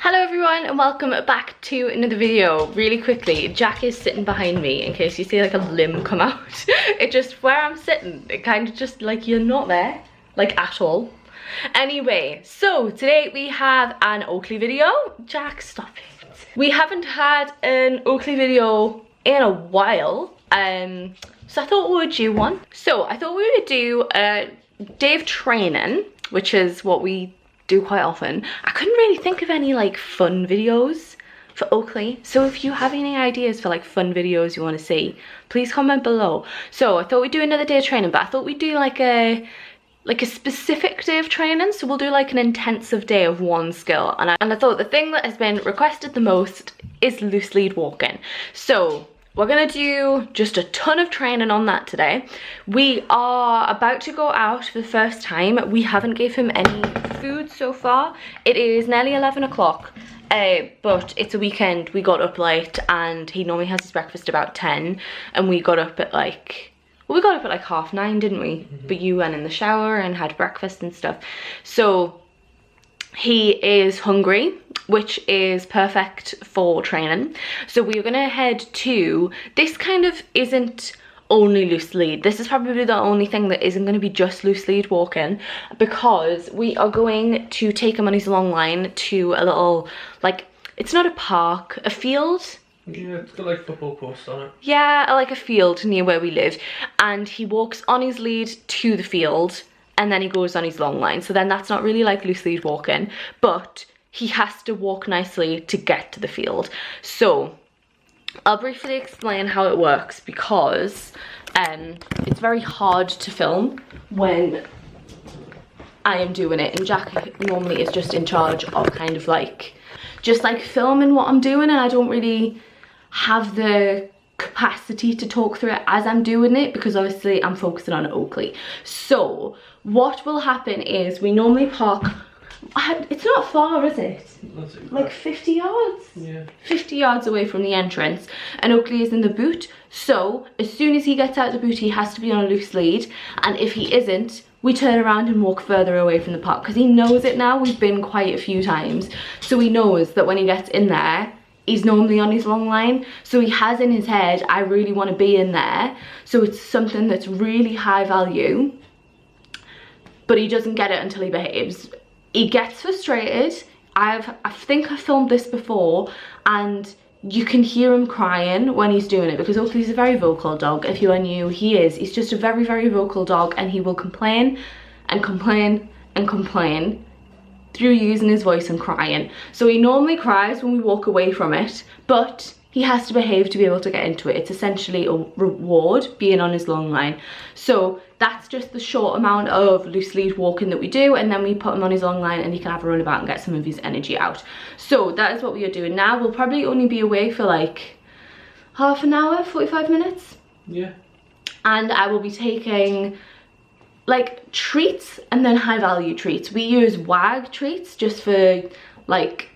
Hello everyone and welcome back to another video. Really quickly, Jack is sitting behind me in case you see like a limb come out. It just, where I'm sitting, it kind of just like you're not there, like at all. Anyway, so today we have an Oakley video. Jack, stop it. We haven't had an Oakley video in a while, so I thought we would do one. So I thought we would do a day of training, which is what we do quite often. I couldn't really think of any like fun videos for Oakley, so if you have any ideas for like fun videos you want to see, please comment below. So I thought we'd do another day of training, but I thought we'd do like a specific day of training. So we'll do like an intensive day of one skill, and I thought the thing that has been requested the most is loose lead walking. So we're gonna do just a ton of training on that today. We are about to go out for the first time. We haven't gave him any food so far. It is nearly 11 o'clock, but it's a weekend. We got up late and he normally has his breakfast about 10, and we got up at like, well, we got up at like 9:30, didn't we? Mm-hmm. But you went in the shower and had breakfast and stuff. So he is hungry, which is perfect for training. So we're gonna head to, this kind of isn't only loose lead. This is probably the only thing that isn't gonna be just loose lead walking, because we are going to take him on his long line to a little, like, it's not a park, a field. Yeah, it's got like football posts on it. Yeah, like a field near where we live. And he walks on his lead to the field, and then he goes on his long line. So then that's not really like loose lead walking, but he has to walk nicely to get to the field. So I'll briefly explain how it works, because it's very hard to film when I am doing it, and Jack normally is just in charge of kind of like just like filming what I'm doing, and I don't really have the capacity to talk through it as I'm doing it, because obviously I'm focusing on Oakley. So what will happen is we normally park, it's not far, is it? Like 50 yards? Yeah. 50 yards away from the entrance, and Oakley is in the boot. So as soon as he gets out the boot, he has to be on a loose lead, and if he isn't, we turn around and walk further away from the park, because he knows it now. We've been quite a few times, so he knows that when he gets in there, he's normally on his long line. So he has in his head, I really want to be in there. So it's something that's really high value, but he doesn't get it until he behaves. He gets frustrated. I think I filmed this before, and you can hear him crying when he's doing it, because Oakley's a very vocal dog. If you are new, he's just a very, very vocal dog, and he will complain and complain and complain through using his voice and crying. So he normally cries when we walk away from it, but he has to behave to be able to get into it. It's essentially a reward being on his long line. So that's just the short amount of loose lead walking that we do, and then we put him on his long line and he can have a run about and get some of his energy out. So that is what we are doing now. We'll probably only be away for like half an hour, 45 minutes. Yeah. And I will be taking like treats and then high value treats. We use WAG treats just for like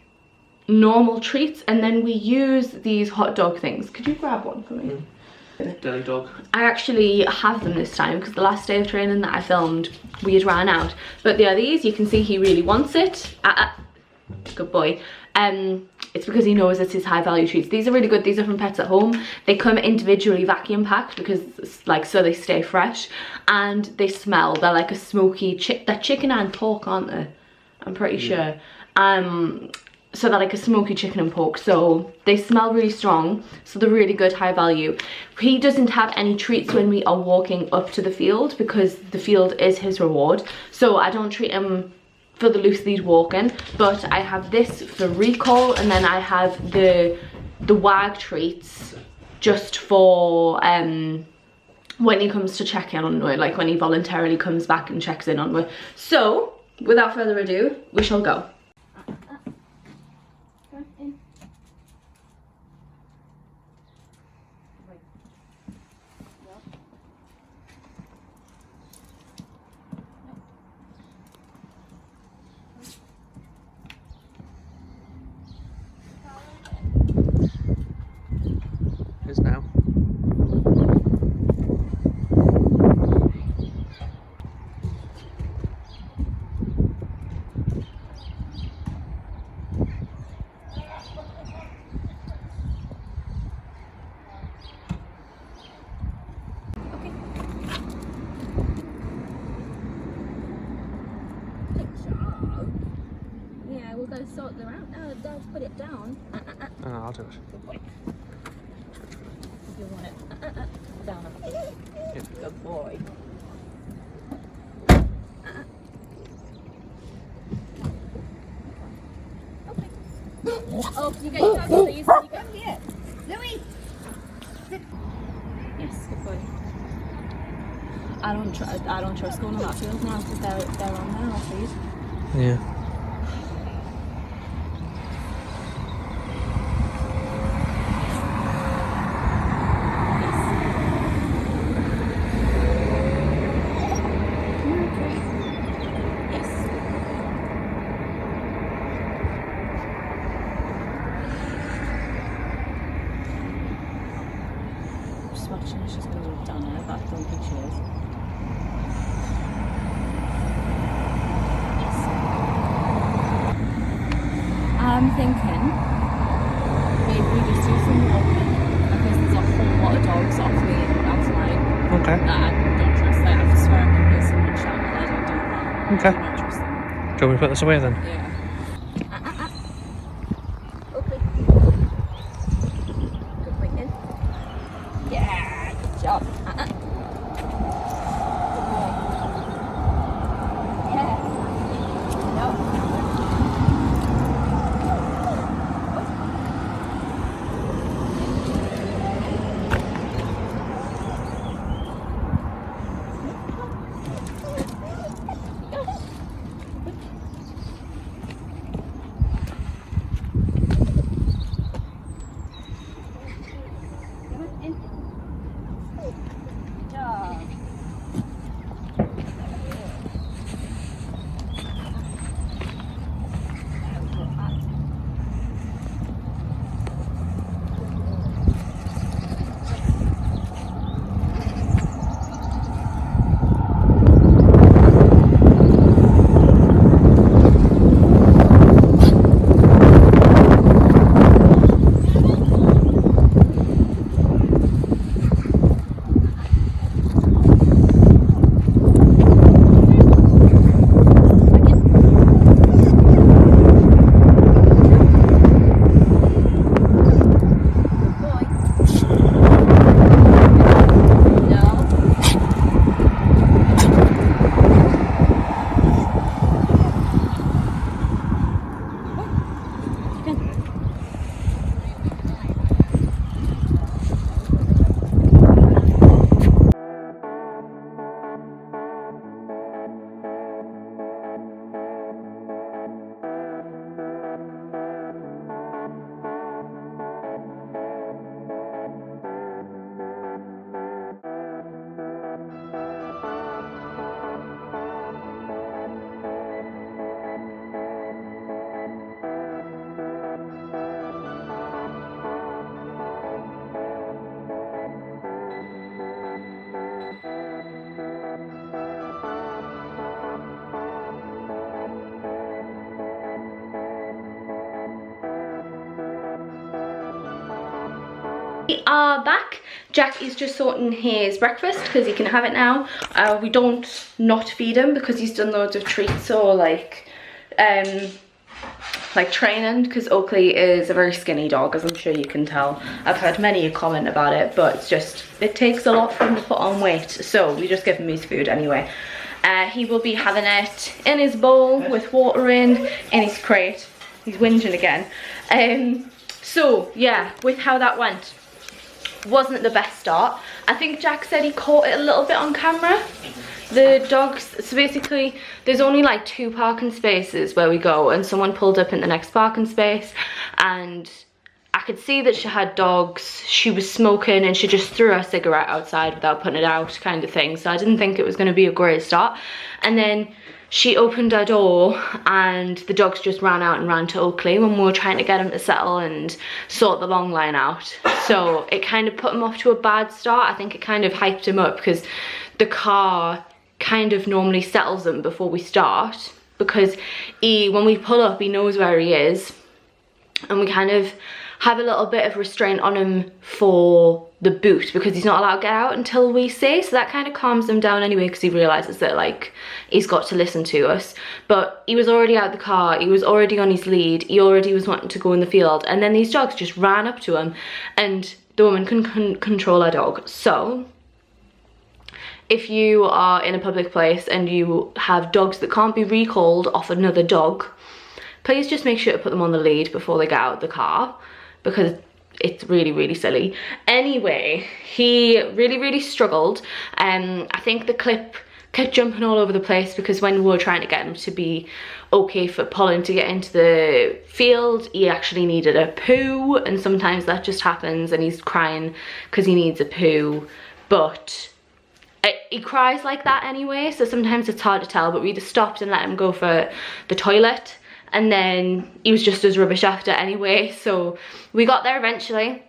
normal treats, and then we use these hot dog things. Could you grab one for me? Deli dog. I actually have them this time, because the last day of training that I filmed we had ran out, but they are these. You can see he really wants it. Good boy. It's because he knows it's his high value treats. These are really good. These are from Pets at Home. They come individually vacuum packed, because it's like, so they stay fresh, and they smell, they're like a smoky they're chicken and pork, aren't they? I'm pretty sure. So they're like a smoky chicken and pork, so they smell really strong, so they're really good, high value. He doesn't have any treats when we are walking up to the field, because the field is his reward, so I don't treat him for the loose lead walking. But I have this for recall, and then I have the WAG treats just for when he comes to check in on me, like when he voluntarily comes back and checks in on me. So without further ado, we shall go. Now. Oh, they're out now. Dad's put it down. Oh, I'll do it. Good boy. You want it down. Yeah. Good boy. Oh, can you get your dog, please? Can you come here? Louis! Yes, good boy. I don't trust going on that field now because they're on there, I'll feed. Yeah. Watching, she's going to look down there, but I don't think she is. Yes. I'm thinking maybe we just do some walking because there's a whole lot of dogs off me outside. Okay. That I don't trust. Like, I swear I can hear someone shouting while I don't do that. Okay. I do not trust them. Do you want me to put this away then? Yeah. Oakley. Good point in. Yeah, good job. Good boy. Yeah. No. We are back. Jack is just sorting his breakfast because he can have it now. We don't not feed him because he's done loads of treats or like training, because Oakley is a very skinny dog, as I'm sure you can tell. I've had many a comment about it, but it's just, it takes a lot for him to put on weight, so we just give him his food anyway. He will be having it in his bowl with water in his crate. He's whinging again. So yeah, with how that went, wasn't the best start. I think Jack said he caught it a little bit on camera. The dogs, so basically there's only like 2 parking spaces where we go, and someone pulled up in the next parking space and I could see that she had dogs. She was smoking and she just threw her cigarette outside without putting it out, kind of thing. So I didn't think it was going to be a great start. And then she opened her door and the dogs just ran out and ran to Oakley when we were trying to get him to settle and sort the long line out. So it kind of put him off to a bad start. I think it kind of hyped him up because the car kind of normally settles him before we start, because when we pull up, he knows where he is, and we kind of have a little bit of restraint on him for the boot, because he's not allowed to get out until we say, so that kind of calms him down anyway, because he realizes that like he's got to listen to us. But he was already out the car, he was already on his lead, he already was wanting to go in the field, and then these dogs just ran up to him, and the woman can control her dog. So if you are in a public place and you have dogs that can't be recalled off another dog, please just make sure to put them on the lead before they get out of the car, because it's really, really silly. Anyway, he really struggled. I think the clip kept jumping all over the place, because when we were trying to get him to be okay for pulling to get into the field, he actually needed a poo, and sometimes that just happens and he's crying because he needs a poo. But he cries like that anyway, so sometimes it's hard to tell, but we just stopped and let him go for the toilet, and then he was just as rubbish after anyway. So we got there eventually,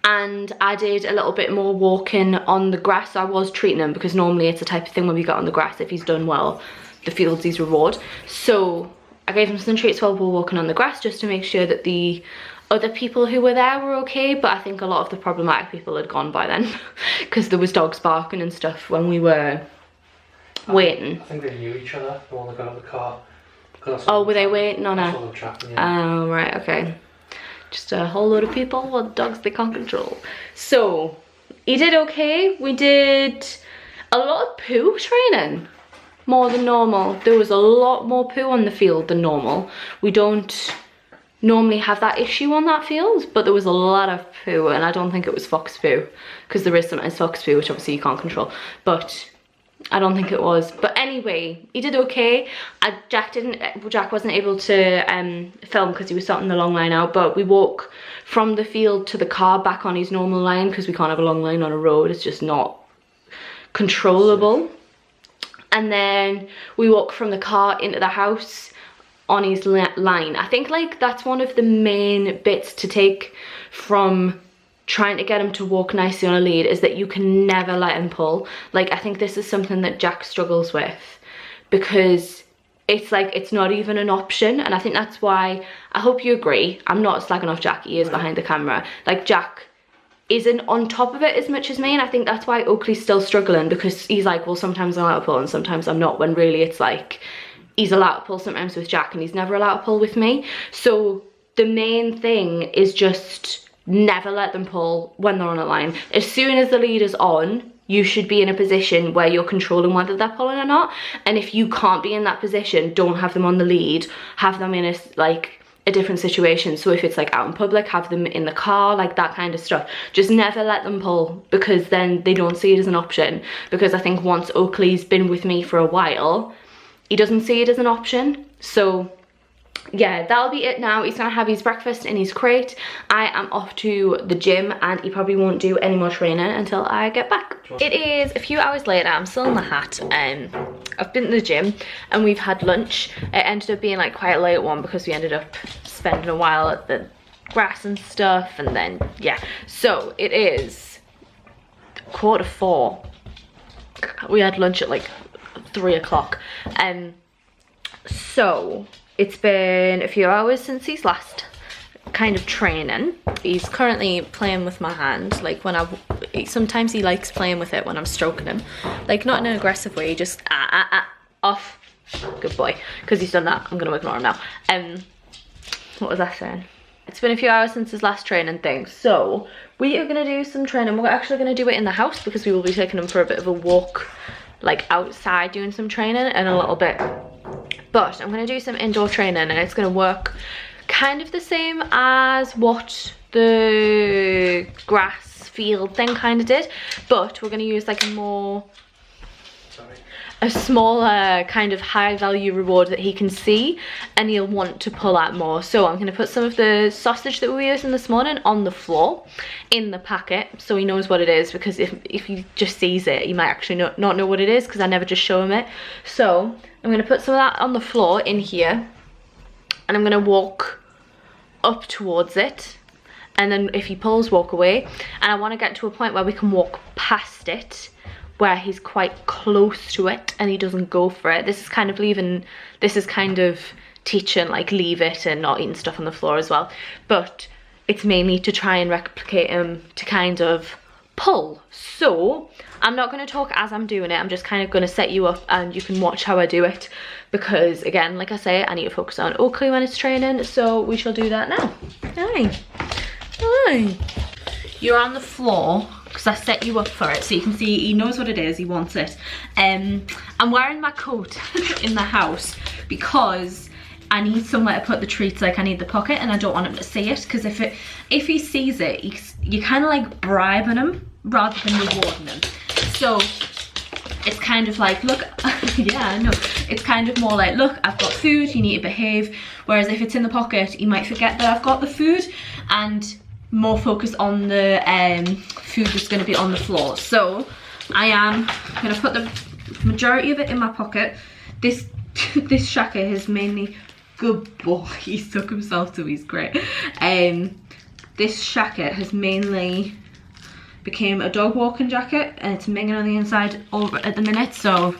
and I did a little bit more walking on the grass. So I was treating him, because normally it's the type of thing when we get on the grass, if he's done well, the field's his reward. So I gave him some treats while we were walking on the grass, just to make sure that the other people who were there were okay. But I think a lot of the problematic people had gone by then, because there was dogs barking and stuff when we were waiting. I think they knew each other, the one that got out of the car. Oh, were they waiting on her? Yeah. Oh, right, okay. Just a whole load of people with dogs they can't control. So he did okay. We did a lot of poo training, more than normal. There was a lot more poo on the field than normal. We don't normally have that issue on that field, but there was a lot of poo, and I don't think it was fox poo, because there is sometimes fox poo, which obviously you can't control, but I don't think it was. But anyway, he did okay. Jack wasn't able to film because he was starting the long line out, but we walk from the field to the car back on his normal line, because we can't have a long line on a road, it's just not controllable. And then we walk from the car into the house on his line. I think like that's one of the main bits to take from trying to get him to walk nicely on a lead, is that you can never let him pull. Like, I think this is something that Jack struggles with, because it's like it's not even an option. And I think that's why, I hope you agree, I'm not slagging off Jack, he is behind the camera, like Jack isn't on top of it as much as me, and I think that's why Oakley's still struggling, because he's like, well, sometimes I'm allowed to pull and sometimes I'm not, when really it's like he's allowed to pull sometimes with Jack and he's never allowed to pull with me. So the main thing is just never let them pull when they're on a line. As soon as the lead is on, you should be in a position where you're controlling whether they're pulling or not. And if you can't be in that position, don't have them on the lead, have them in a different situation. So if it's like out in public, have them in the car, like that kind of stuff. Just never let them pull, because then they don't see it as an option. Because I think once Oakley's been with me for a while, he doesn't see it as an option. So yeah, that'll be it now. He's gonna have his breakfast in his crate. I am off to the gym, and he probably won't do any more training until I get back. It is a few hours later. I'm still in the hat. I've been to the gym and we've had lunch. It ended up being like quite a late one, because we ended up spending a while at the grass and stuff, and then yeah. So it is 4:15. We had lunch at like 3 o'clock. So it's been a few hours since he's last kind of training. He's currently playing with my hand. Like when sometimes he likes playing with it when I'm stroking him. Like not in an aggressive way, just off. Good boy. Because he's done that, I'm gonna ignore him now. What was I saying? It's been a few hours since his last training thing. So we are gonna do some training. We're actually gonna do it in the house, because we will be taking him for a bit of a walk, like outside, doing some training in a little bit. But I'm going to do some indoor training, and it's going to work kind of the same as what the grass field thing kind of did, but we're going to use like a smaller kind of high value reward that he can see and he'll want to pull at more. So I'm going to put some of the sausage that we were using this morning on the floor in the packet, so he knows what it is, because if he just sees it, he might actually not know what it is, because I never just show him it. So I'm going to put some of that on the floor in here, and I'm going to walk up towards it, and then if he pulls, walk away. And I want to get to a point where we can walk past it, where he's quite close to it and he doesn't go for it. This is kind of teaching like leave it and not eating stuff on the floor as well. But it's mainly to try and replicate him to kind of pull. So I'm not going to talk as I'm doing it, I'm just kind of going to set you up and you can watch how I do it, because again, like I say, I need to focus on Oakley when it's training, so we shall do that now. Hi. Hi. You're on the floor because I set you up for it, so you can see he knows what it is, he wants it. I'm wearing my coat in the house because I need somewhere to put the treats, like I need the pocket, and I don't want him to see it, because if he sees it, you're kind of like bribing him rather than rewarding him. So it's kind of like, look, yeah, I know. It's kind of more like, look, I've got food, you need to behave. Whereas if it's in the pocket, he might forget that I've got the food and more focus on the food that's going to be on the floor. So I am going to put the majority of it in my pocket. This shaka is mainly, good boy, he stuck himself to, he's great. This jacket has mainly became a dog walking jacket, and it's minging on the inside over at the minute, so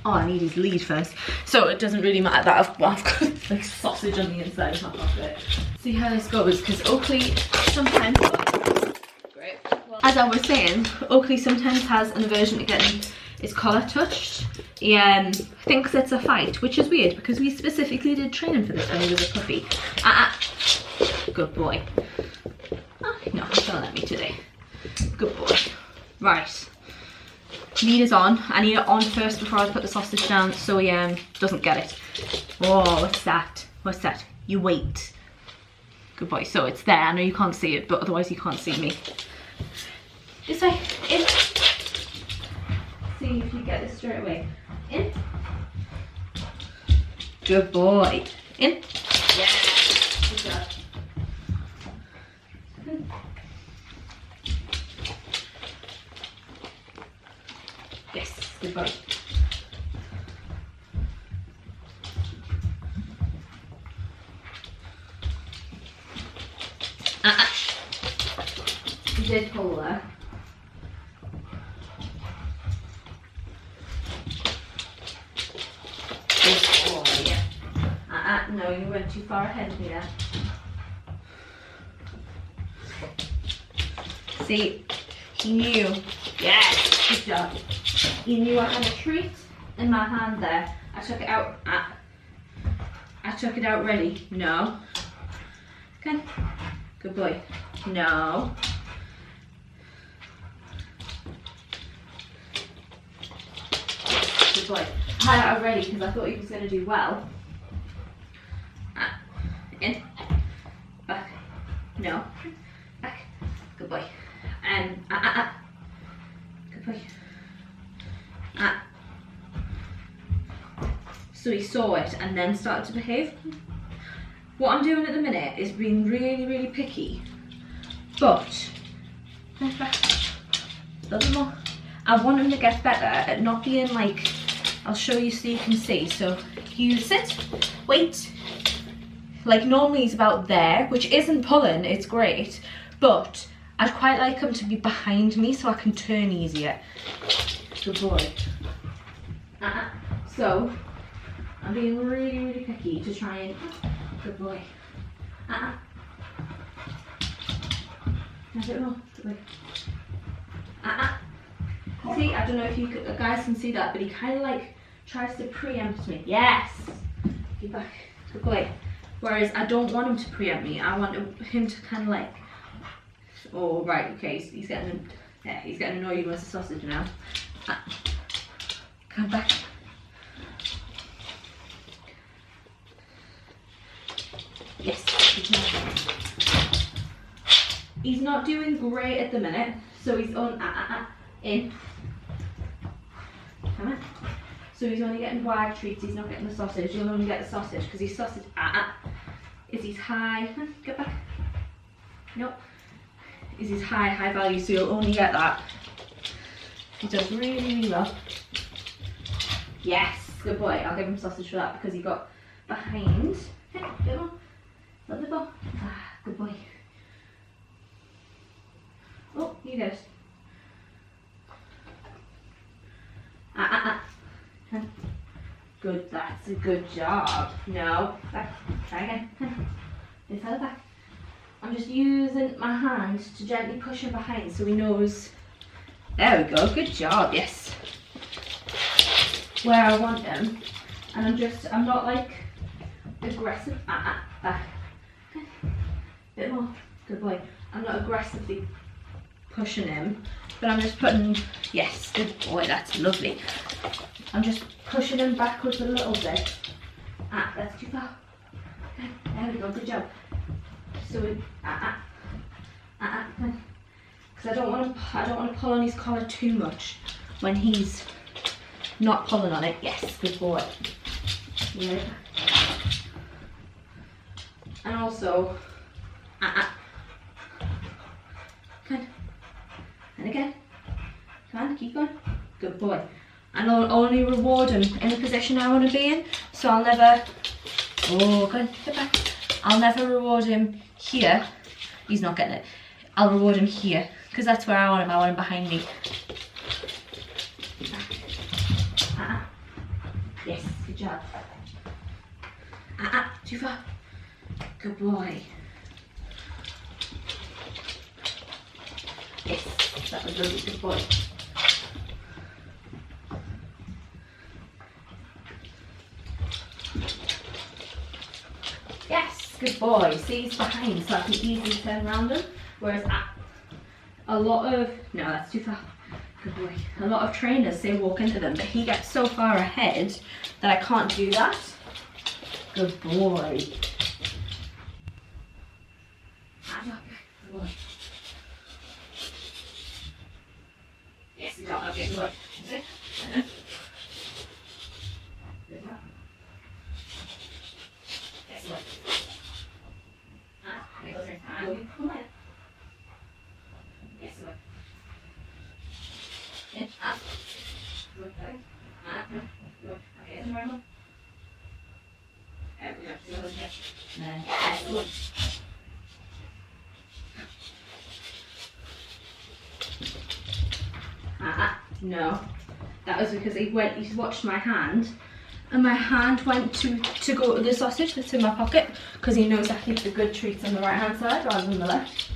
I need his lead first, so it doesn't really matter that I've got like sausage on the inside of my pocket. See how this goes, because Oakley sometimes, great, well, as I was saying, Oakley sometimes has an aversion to getting his collar touched. He thinks it's a fight, which is weird because we specifically did training for this when he was a puppy. Good boy. Oh, no, he's gonna let me today. Good boy. Right. Lead is on. I need it on first before I put the sausage down so he doesn't get it. Oh, what's that? What's that? You wait. Good boy. So it's there. I know you can't see it, but otherwise you can't see me. This way. In. See if you get this straight away. In. Good boy. In. Yeah. Good job. Yes, good boy. You did pull there. Oh, yeah. No, you went too far ahead of me there. See, he knew. Yes, good job. He knew I had a treat in my hand there. I took it out. I took it out ready. No. Okay. Good boy. No. Good boy. I had it out ready because I thought he was going to do well. In. Back. No. Back. Good boy. Good boy. So he saw it and then started to behave. What I'm doing at the minute is being really, really picky, but a little more. I want him to get better at not being like, I'll show you so you can see. So you sit, wait. Like normally he's about there, which isn't pulling, it's great, but I'd quite like him to be behind me so I can turn easier. Good boy. So I'm being really, really picky to try and, good boy. A bit more, good boy. See, I don't know if you guys can see that, but he kind of like tries to preempt me. Yes! Get back, good boy. Whereas I don't want him to preempt me. I want him to kind of like, oh right, okay, so he's getting, yeah, he's getting annoyed he wants a sausage now. Come back. Yes, he's not doing great at the minute, so he's on in. Come on. So he's only getting wide treats, he's not getting the sausage. You'll only get the sausage because he's sausage is he's high. Get back. Nope. Is he's high value, so you'll only get that. He does really, really well. Yes, good boy. I'll give him sausage for that because he got behind. Hey, get on. Let the ball. Good boy. Oh, you get it. Good, that's a good job. No, back, try again. Inside the back. I'm just using my hand to gently push him behind so he knows. There we go, good job, yes. Where I want him. And I'm not like aggressive. Back. Bit more, good boy. I'm not aggressively pushing him, but I'm just putting, yes, good boy, that's lovely. I'm just pushing him backwards a little bit. That's too far. Okay, there we go, good job. So we, because I don't want to pull on his collar too much when he's not pulling on it. Yes, good boy. Yeah. And also, good. And again. Come on, keep going. Good boy. And I'll only reward him in the position I want to be in. So I'll never. Oh, good. Get back. I'll never reward him here. He's not getting it. I'll reward him here because that's where I want him. I want him behind me. Yes, good job. Too far. Good boy. Yes, that was really good boy. Yes, good boy. See, he's behind, so I can easily turn around him. Whereas a lot of, no, that's too far. Good boy. A lot of trainers say walk into them, but he gets so far ahead that I can't do that. Good boy. Good boy. Yes, you got it. Good boy. Good job. Yes, boy. Come on. Yes, boy. Okay, normal. No, that was because he watched my hand, and my hand went to go to the sausage that's in my pocket, because he knows I keep the good treats on the right hand side rather than the left.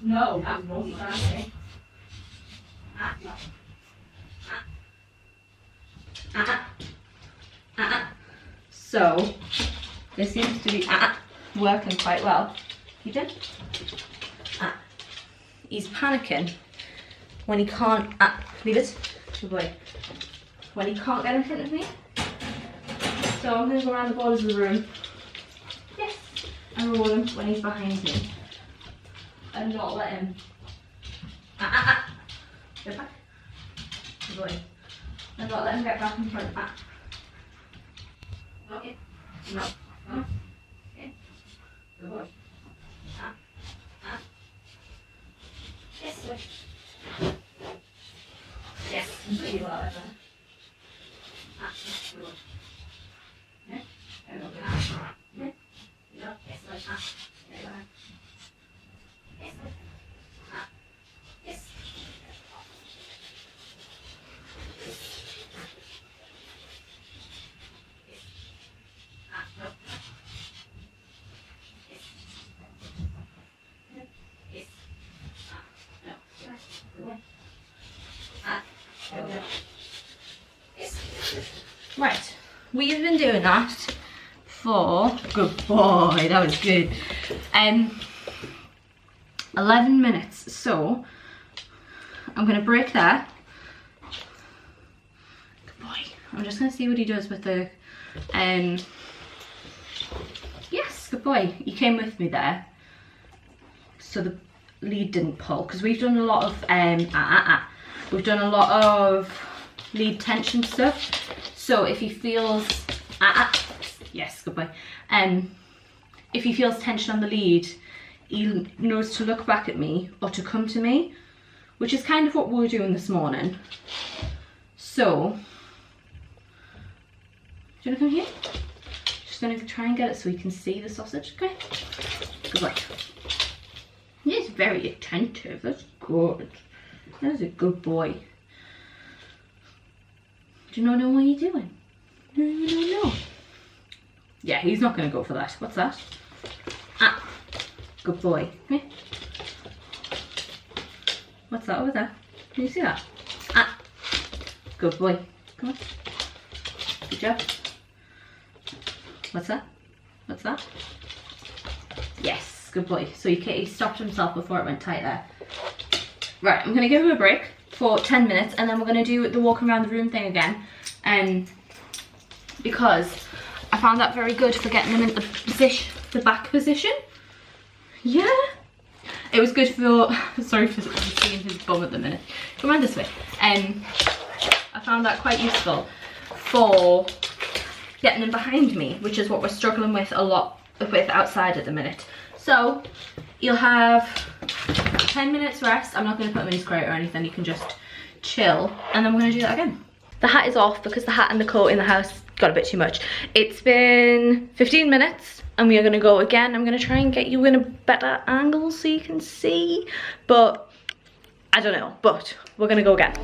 No, that won't be fancy. So this seems to be working quite well. You did? He's panicking when he can't. Leave it. Good boy. When he can't get in front of me. So I'm going to go around the borders of the room. Yes. And roll him when he's behind me. And not let him. Get back. Good boy. And not let him get back in front. Okay. No. Okay. Good boy. Yes, boy. Yes. Pretty well, good boy. Yeah. There we go. Yeah. No. Yes, boy. There you go. Yes, boy. Yes. Right, we've been doing that for, good boy, that was good, 11 minutes, so I'm going to break there. Good boy. I'm just going to see what he does with the, yes, good boy, he came with me there, so the lead didn't pull, because we've done a lot of, we've done a lot of lead tension stuff. So if he feels, yes, good boy. If he feels tension on the lead, he knows to look back at me or to come to me, which is kind of what we were doing this morning. So, do you want to come here? Just going to try and get it so we can see the sausage, okay? Good boy. He's very attentive, that's good. That is a good boy. Do you not know what you're doing? No, you don't know. Yeah, he's not going to go for that. What's that? Ah, good boy. Come here. What's that over there? Can you see that? Ah, good boy. Come on. Good job. What's that? What's that? Yes, good boy. So he stopped himself before it went tight there. Right, I'm going to give him a break for 10 minutes and then we're going to do the walking around the room thing again. Because I found that very good for getting him in the back position. Yeah. It was good for, sorry for seeing his bum at the minute. Come on this way. I found that quite useful for getting him behind me, which is what we're struggling with a lot with outside at the minute. So you'll have 10 minutes rest. I'm not going to put him in his crate or anything, you can just chill, and then we're going to do that again. The hat is off because the hat and the coat in the house got a bit too much. It's been 15 minutes and we are going to go again. I'm going to try and get you in a better angle so you can see, but I don't know, but we're going to go again.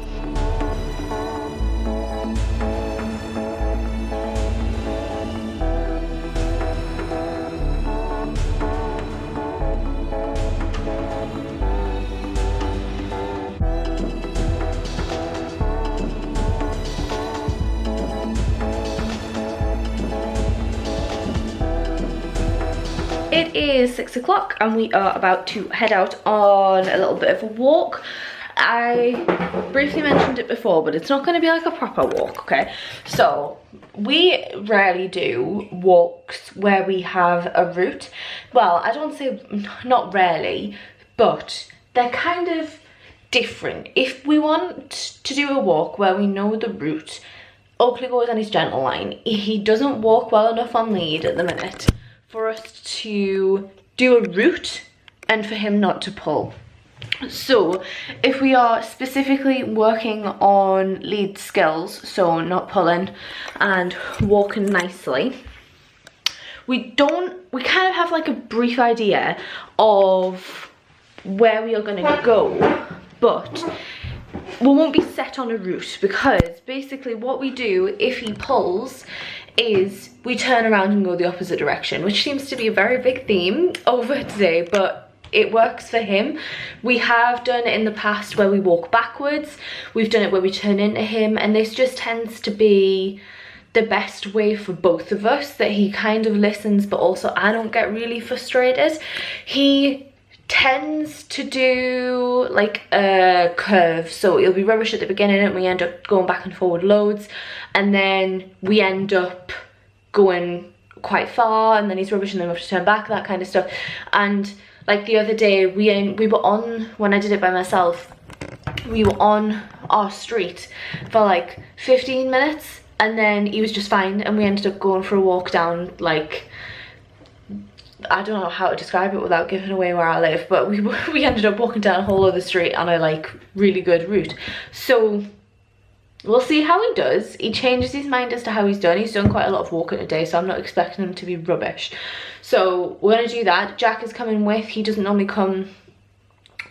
It is 6 o'clock and we are about to head out on a little bit of a walk. I briefly mentioned it before, but it's not going to be like a proper walk, okay? So we rarely do walks where we have a route. Well, I don't say not rarely, but they're kind of different. If we want to do a walk where we know the route, Oakley goes on his gentle line. He doesn't walk well enough on lead at the minute for us to do a route and for him not to pull. So if we are specifically working on lead skills, so not pulling and walking nicely, we kind of have like a brief idea of where we are going to go, but we won't be set on a route, because basically what we do if he pulls is we turn around and go the opposite direction, which seems to be a very big theme over today, but it works for him. We have done it in the past where we walk backwards, we've done it where we turn into him, and this just tends to be the best way for both of us, that he kind of listens but also I don't get really frustrated. He tends to do like a curve, so it'll be rubbish at the beginning and we end up going back and forward loads, and then we end up going quite far and then he's rubbish and then we have to turn back, that kind of stuff. And like the other day we were on, when I did it by myself, we were on our street for like 15 minutes and then he was just fine, and we ended up going for a walk down, like, I don't know how to describe it without giving away where I live, but we ended up walking down a whole other street on a like really good route. So we'll see how he does. He changes his mind as to how he's done. He's done quite a lot of walking today, so I'm not expecting him to be rubbish. So we're gonna do that. Jack is coming with. He doesn't normally come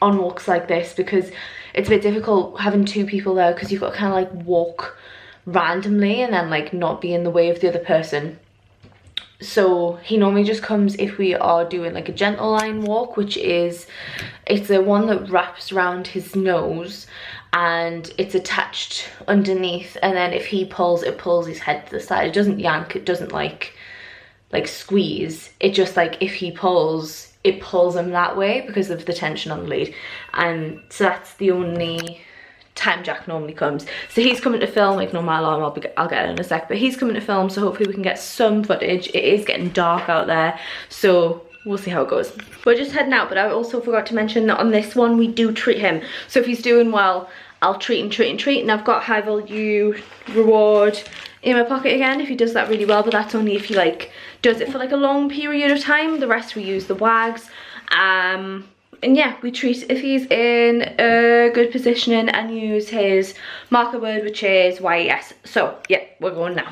on walks like this because it's a bit difficult having two people there, because you've got to kind of like walk randomly and then like not be in the way of the other person. So he normally just comes if we are doing like a gentle line walk, which is, it's the one that wraps around his nose and it's attached underneath, and then if he pulls, it pulls his head to the side. It doesn't yank, it doesn't like squeeze, it just like if he pulls, it pulls him that way because of the tension on the lead. And so that's the only time Jack normally comes. So he's coming to film. Ignore my alarm, I'll get it in a sec, but he's coming to film, so hopefully we can get some footage. It is getting dark out there, so we'll see how it goes. We're just heading out, but I also forgot to mention that on this one we do treat him. So if he's doing well, I'll treat and I've got high value reward in my pocket again if he does that really well, but that's only if he like does it for like a long period of time. The rest we use the wags. And yeah, we treat if he's in a good positioning and use his marker word, which is YES. So yeah, we're going now.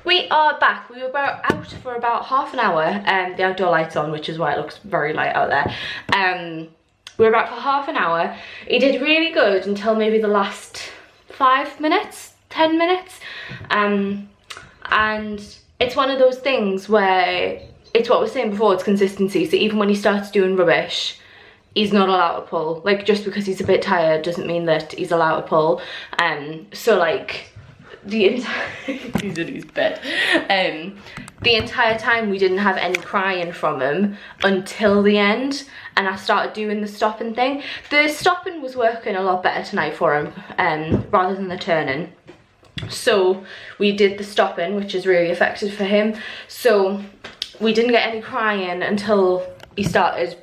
We are back. We were out for about half an hour, and the outdoor light's on, which is why it looks very light out there. We were out for half an hour. He did really good until maybe the last 5 minutes, 10 minutes. And it's one of those things where it's what we were saying before, it's consistency. So even when he starts doing rubbish, he's not allowed to pull. Like, just because he's a bit tired doesn't mean that he's allowed to pull. So like the entire he's in his bed. The entire time we didn't have any crying from him until the end, and I started doing the stopping thing. The stopping was working a lot better tonight for him, rather than the turning. So we did the stopping, which is really effective for him. So we didn't get any crying until he started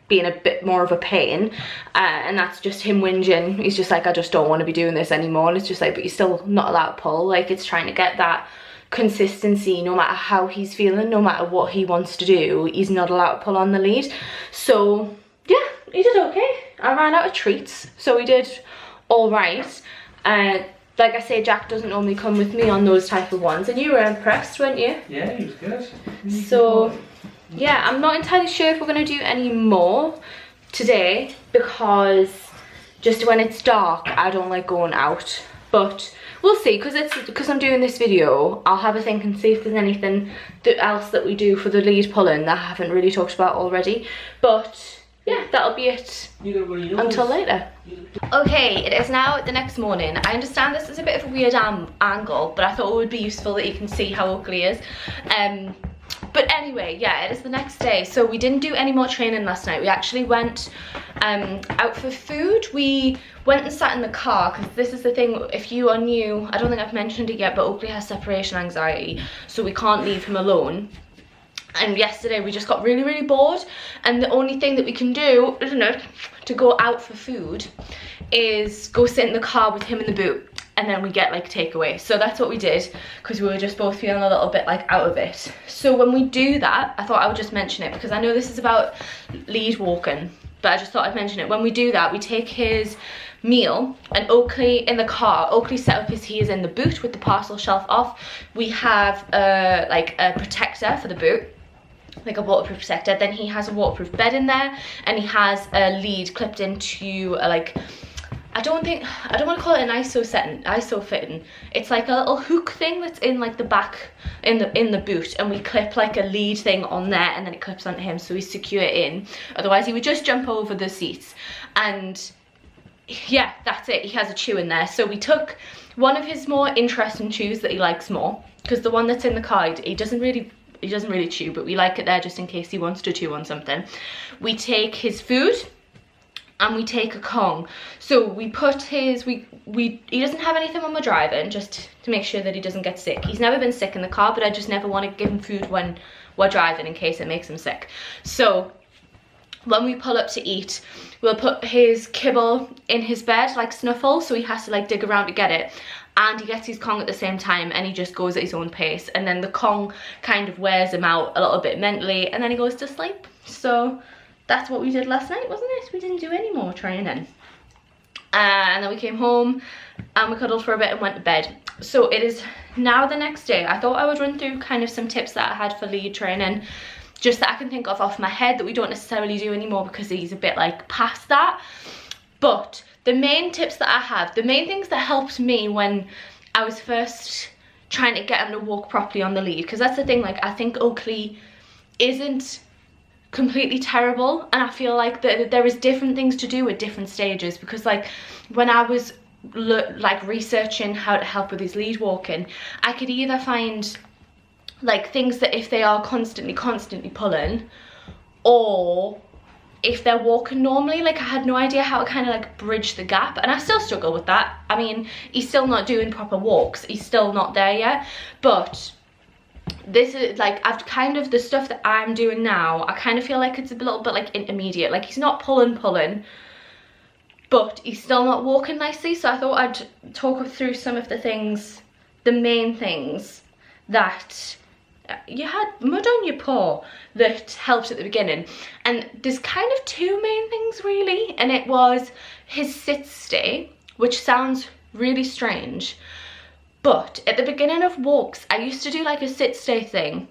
being a bit more of a pain, and that's just him whinging. He's just like, I just don't want to be doing this anymore. And it's just like, but you're still not allowed to pull. Like, it's trying to get that consistency. No matter how he's feeling, no matter what he wants to do, he's not allowed to pull on the lead. So yeah, he did okay. I ran out of treats, so he did all right. Like I say, Jack doesn't normally come with me on those type of ones, and you were impressed, weren't you? Yeah, he was good. So yeah, I'm not entirely sure if we're going to do any more today, because just when it's dark I don't like going out, but we'll see, because I'm doing this video. I'll have a think and see if there's anything else that we do for the lead pulling that I haven't really talked about already. But yeah, that'll be it until later. Okay, it is now the next morning. I understand this is a bit of a weird angle, but I thought it would be useful that you can see how Oakley is. But anyway, yeah, it is the next day. So we didn't do any more training last night. We actually went out for food. We went and sat in the car, because this is the thing, if you are new, I don't think I've mentioned it yet, but Oakley has separation anxiety, so we can't leave him alone. And yesterday we just got really, really bored, and the only thing that we can do, isn't it, to go out for food is go sit in the car with him in the boot, and then we get like takeaway. So that's what we did, because we were just both feeling a little bit like out of it. So when we do that, I thought I would just mention it, because I know this is about lead walking, but I just thought I'd mention it. When we do that, we take his meal, and Oakley in the car, Oakley's setup is he is in the boot with the parcel shelf off. We have like a protector for the boot, like a waterproof protector. Then he has a waterproof bed in there, and he has a lead clipped into like, I don't want to call it an ISO fitting. It's like a little hook thing that's in like the back in the boot, and we clip like a lead thing on there, and then it clips onto him, so he's secure in. Otherwise he would just jump over the seats. And yeah, that's it. He has a chew in there. So we took one of his more interesting chews that he likes more, because the one that's in the car, he doesn't really chew, but we like it there just in case he wants to chew on something. We take his food, and we take a Kong. So we put his, he doesn't have anything when we're driving, just to make sure that he doesn't get sick. He's never been sick in the car, but I just never want to give him food when we're driving in case it makes him sick. So when we pull up to eat, we'll put his kibble in his bed, like Snuffle, so he has to like dig around to get it. And he gets his Kong at the same time, and he just goes at his own pace. And then the Kong kind of wears him out a little bit mentally, and then he goes to sleep. So that's what we did last night, wasn't it? We didn't do any more training. And then we came home, and we cuddled for a bit and went to bed. So it is now the next day. I thought I would run through kind of some tips that I had for lead training, just that I can think of off my head, that we don't necessarily do anymore because he's a bit like past that. But the main tips that I have, the main things that helped me when I was first trying to get him to walk properly on the lead, because that's the thing, like I think Oakley isn't completely terrible, and I feel like that there is different things to do at different stages, because like when I was like researching how to help with his lead walking, I could either find like things that if they are constantly pulling, or if they're walking normally, like I had no idea how to kind of like bridge the gap, and I still struggle with that. I mean, he's still not doing proper walks, he's still not there yet, but this is like, I've kind of, the stuff that I'm doing now, I kind of feel like it's a little bit like intermediate. Like he's not pulling, but he's still not walking nicely. So I thought I'd talk through some of the things, the main things that you had mud on your paw that helped at the beginning. And there's kind of two main things really, and it was his sit stay, which sounds really strange, But at the beginning of walks, I used to do like a sit-stay thing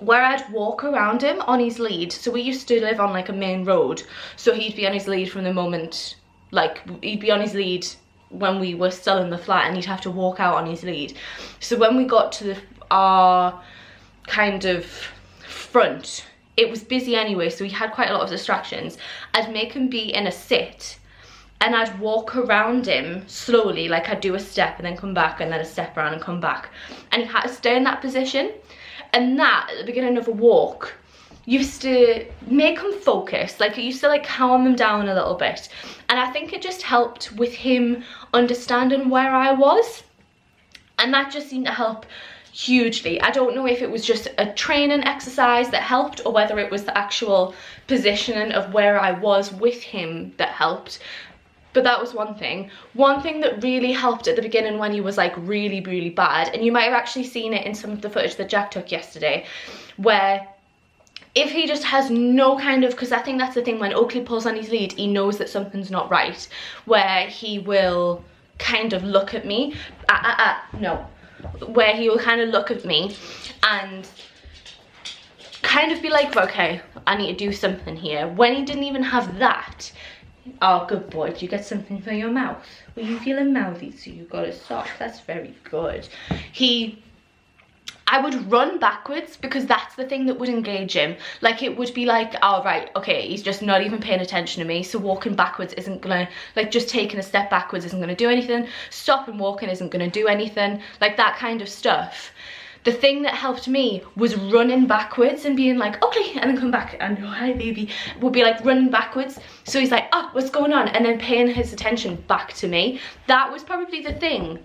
where I'd walk around him on his lead. So we used to live on like a main road, so he'd be on his lead from the moment, like he'd be on his lead when we were still in the flat, and he'd have to walk out on his lead. So when we got to our kind of front, it was busy anyway, so we had quite a lot of distractions. I'd make him be in a sit, and I'd walk around him slowly, like I'd do a step and then come back, and then a step around and come back, and he had to stay in that position. And that, at the beginning of a walk, used to make him focus, like it used to like calm him down a little bit. And I think it just helped with him understanding where I was, and that just seemed to help hugely. I don't know if it was just a training exercise that helped, or whether it was the actual positioning of where I was with him that helped. But that was one thing. One thing that really helped at the beginning when he was like really, really bad, and you might have actually seen it in some of the footage that Jack took yesterday, where if he just has no kind of, because I think that's the thing, when Oakley pulls on his lead, he knows that something's not right, where he will kind of look at me, where he will kind of look at me and kind of be like, okay, I need to do something here. When he didn't even have that, oh, good boy, did you get something for your mouth? Were you feeling mouthy, so you got a sock? That's very good. I would run backwards, because that's the thing that would engage him. Like, it would be like, oh, right, okay, he's just not even paying attention to me, so walking backwards isn't gonna, like, just taking a step backwards isn't gonna do anything, stopping walking isn't gonna do anything, like that kind of stuff. The thing that helped me was running backwards and being like, okay, and then come back, and oh, hi baby, would be like running backwards. So he's like, oh, what's going on? And then paying his attention back to me. That was probably the thing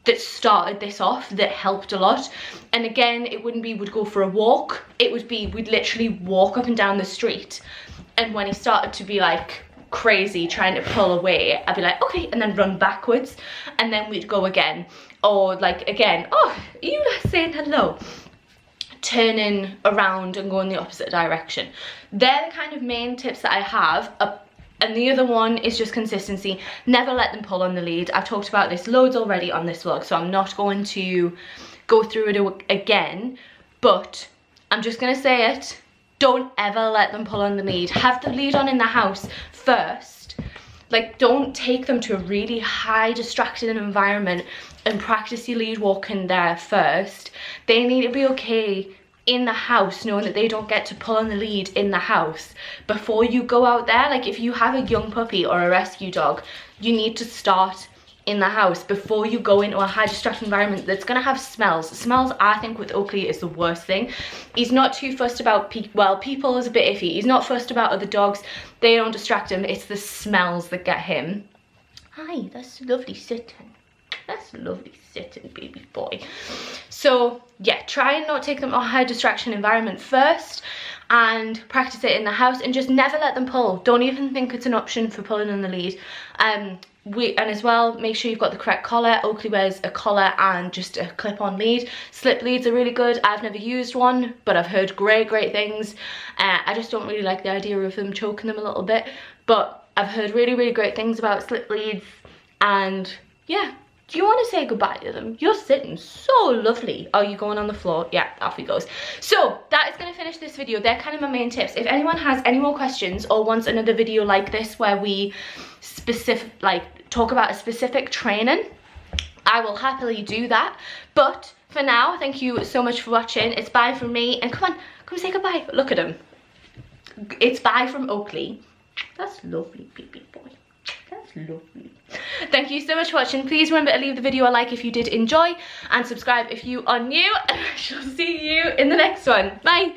that started this off, that helped a lot. And again, it wouldn't be we'd go for a walk, it would be we'd literally walk up and down the street, and when he started to be like crazy trying to pull away, I'd be like, okay, and then run backwards, and then we'd go again. Or like again, oh, are you saying hello? Turning around and going the opposite direction. They're the kind of main tips that I have. And the other one is just consistency. Never let them pull on the lead. I've talked about this loads already on this vlog, so I'm not going to go through it again, but I'm just gonna say it. Don't ever let them pull on the lead. Have the lead on in the house first. Like, don't take them to a really high distracted environment and practice your lead walking there first. They need to be okay in the house, knowing that they don't get to pull on the lead in the house before you go out there. Like, if you have a young puppy or a rescue dog, you need to start in the house before you go into a high distracted environment that's gonna have smells. Smells, I think, with Oakley is the worst thing. He's not too fussed about people is a bit iffy. He's not fussed about other dogs. They don't distract him. It's the smells that get him. Hi, that's lovely sitting. That's lovely sitting, baby boy. So yeah, try and not take them to a high distraction environment first, and practice it in the house, and just never let them pull. Don't even think it's an option for pulling on the lead. And as well, make sure you've got the correct collar. Oakley wears a collar and just a clip-on lead. Slip leads are really good. I've never used one, but I've heard great things. I just don't really like the idea of them choking them a little bit, but I've heard really great things about slip leads. And yeah, do you want to say goodbye to them? You're sitting so lovely. Are you going on the floor? Yeah, off he goes. So that is going to finish this video. They're kind of my main tips. If anyone has any more questions or wants another video like this where we talk about a specific training, I will happily do that. But for now, thank you so much for watching. It's bye from me, and come say goodbye. Look at him. It's bye from Oakley. That's lovely, baby boy. That's lovely. Thank you so much for watching. Please remember to leave the video a like if you did enjoy, and subscribe if you are new, and I shall see you in the next one. Bye.